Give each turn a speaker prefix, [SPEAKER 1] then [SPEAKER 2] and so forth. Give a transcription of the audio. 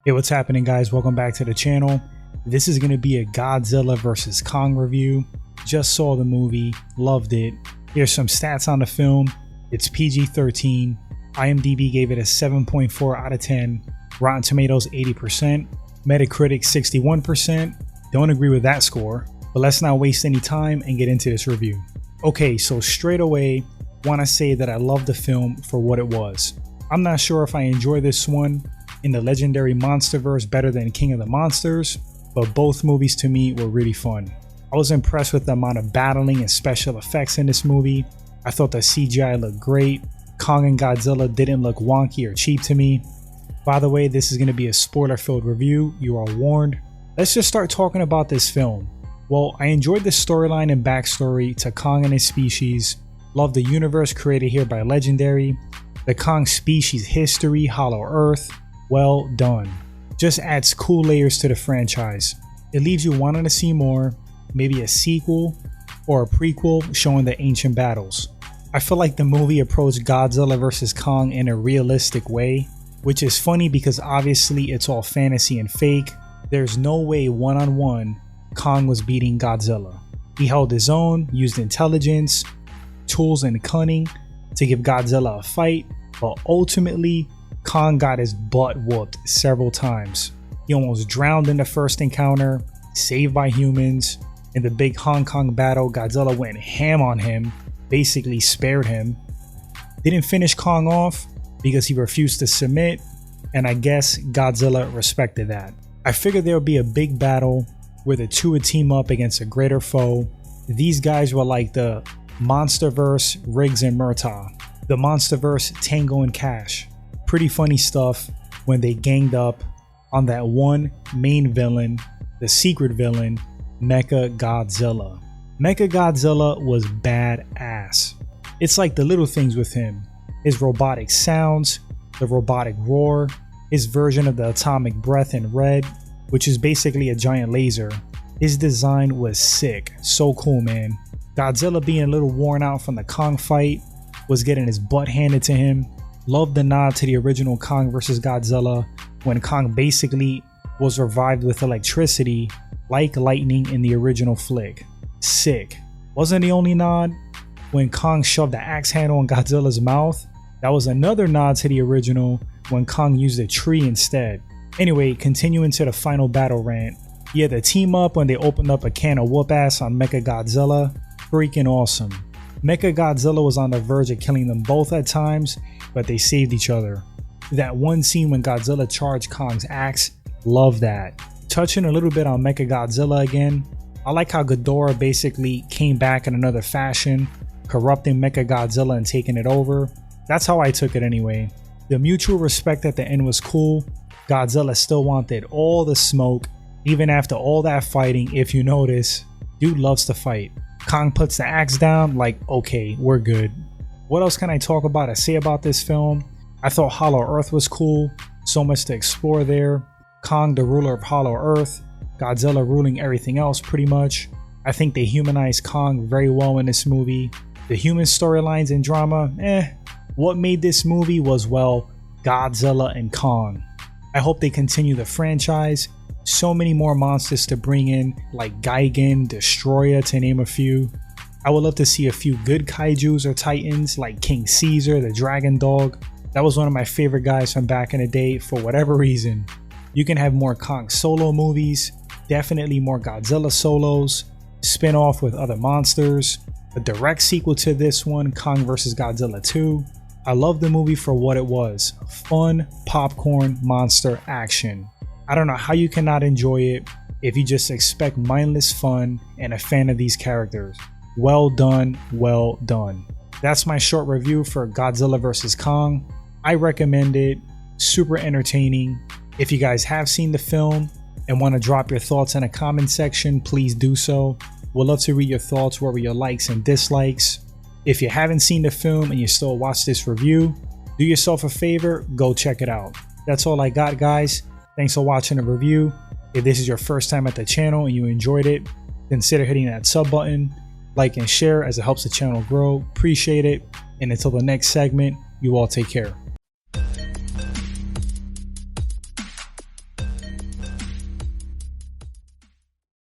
[SPEAKER 1] Hey, what's happening, guys? Welcome back to the channel. This is going to be a Godzilla vs. Kong review. Just saw the movie, loved it. Here's some stats on the film. It's PG-13. IMDb gave it a 7.4 out of 10. Rotten Tomatoes 80%. Metacritic 61%. Don't agree with that score, but let's not waste any time and get into this review. Okay, so straight away, want to say that I love the film for what it was. I'm not sure if I enjoy this one in the legendary Monsterverse better than King of the Monsters, but both movies to me were really fun. I was impressed with the amount of battling and special effects in this movie. I thought the CGI looked great. Kong and Godzilla didn't look wonky or cheap to me. By the way, this is going to be a spoiler-filled review, you are warned. Let's just start talking about this film. Well, I enjoyed the storyline and backstory to Kong and his species. Love the universe created here by Legendary. The Kong species history, Hollow Earth. Well done. Just adds cool layers to the franchise. It leaves you wanting to see more, maybe a sequel or a prequel showing the ancient battles. I feel like the movie approached Godzilla vs. Kong in a realistic way, which is funny because obviously it's all fantasy and fake. There's no way one-on-one Kong was beating Godzilla. He held his own, used intelligence, tools, and cunning to give Godzilla a fight, but ultimately Kong got his butt whooped several times. He almost drowned in the first encounter, saved by humans. In the big Hong Kong battle, Godzilla went ham on him, basically spared him. Didn't finish Kong off because he refused to submit, and I guess Godzilla respected that. I figured there would be a big battle where the two would team up against a greater foe. These guys were like the Monsterverse Riggs and Murtaugh, the Monsterverse Tango and Cash. Pretty funny stuff when they ganged up on that one main villain, the secret villain, Mechagodzilla. Mechagodzilla was badass. It's like the little things with him. His robotic sounds, the robotic roar, his version of the atomic breath in red, which is basically a giant laser. His design was sick. So cool, man. Godzilla being a little worn out from the Kong fight, was getting his butt handed to him. Loved the nod to the original Kong vs. Godzilla when Kong basically was revived with electricity like lightning in the original flick. Sick. Wasn't the only nod when Kong shoved the axe handle in Godzilla's mouth. That was another nod to the original when Kong used a tree instead. Anyway, continuing to the final battle rant. Yeah, the team up when they opened up a can of whoop ass on Mechagodzilla. Freaking awesome. Mechagodzilla was on the verge of killing them both at times, but they saved each other. That one scene when Godzilla charged Kong's axe, love that. Touching a little bit on Mechagodzilla again, I like how Ghidorah basically came back in another fashion, corrupting Mechagodzilla and taking it over. That's how I took it anyway. The mutual respect at the end was cool. Godzilla still wanted all the smoke, even after all that fighting. If you notice, dude loves to fight. Kong puts the axe down like, okay, we're good. What else can I talk about or say about this film? I thought Hollow Earth was cool. So much to explore there. Kong, the ruler of Hollow Earth. Godzilla ruling everything else pretty much. I think they humanized Kong very well in this movie. The human storylines and drama, What made this movie was, well, Godzilla and Kong. I hope they continue the franchise. So many more monsters to bring in, like Gigan, Destroyer, to name a few. I would love to see a few good kaijus or titans like King Caesar, the Dragon Dog. That was one of my favorite guys from back in the day for whatever reason. You can have more Kong solo movies, definitely more Godzilla solos, spin off with other monsters, a direct sequel to this one, Kong vs. Godzilla 2. I love the movie for what it was, fun, popcorn, monster action. I don't know how you cannot enjoy it if you just expect mindless fun and a fan of these characters. Well done, well done. That's my short review for Godzilla vs. Kong. I recommend it, super entertaining. If you guys have seen the film and want to drop your thoughts in a comment section, please do so. We'd love to read your thoughts, what were your likes and dislikes. If you haven't seen the film and you still watch this review, do yourself a favor, go check it out. That's all I got, guys. Thanks for watching the review. If this is your first time at the channel and you enjoyed it, consider hitting that sub button, like and share as it helps the channel grow. Appreciate it. And until the next segment, you all take care.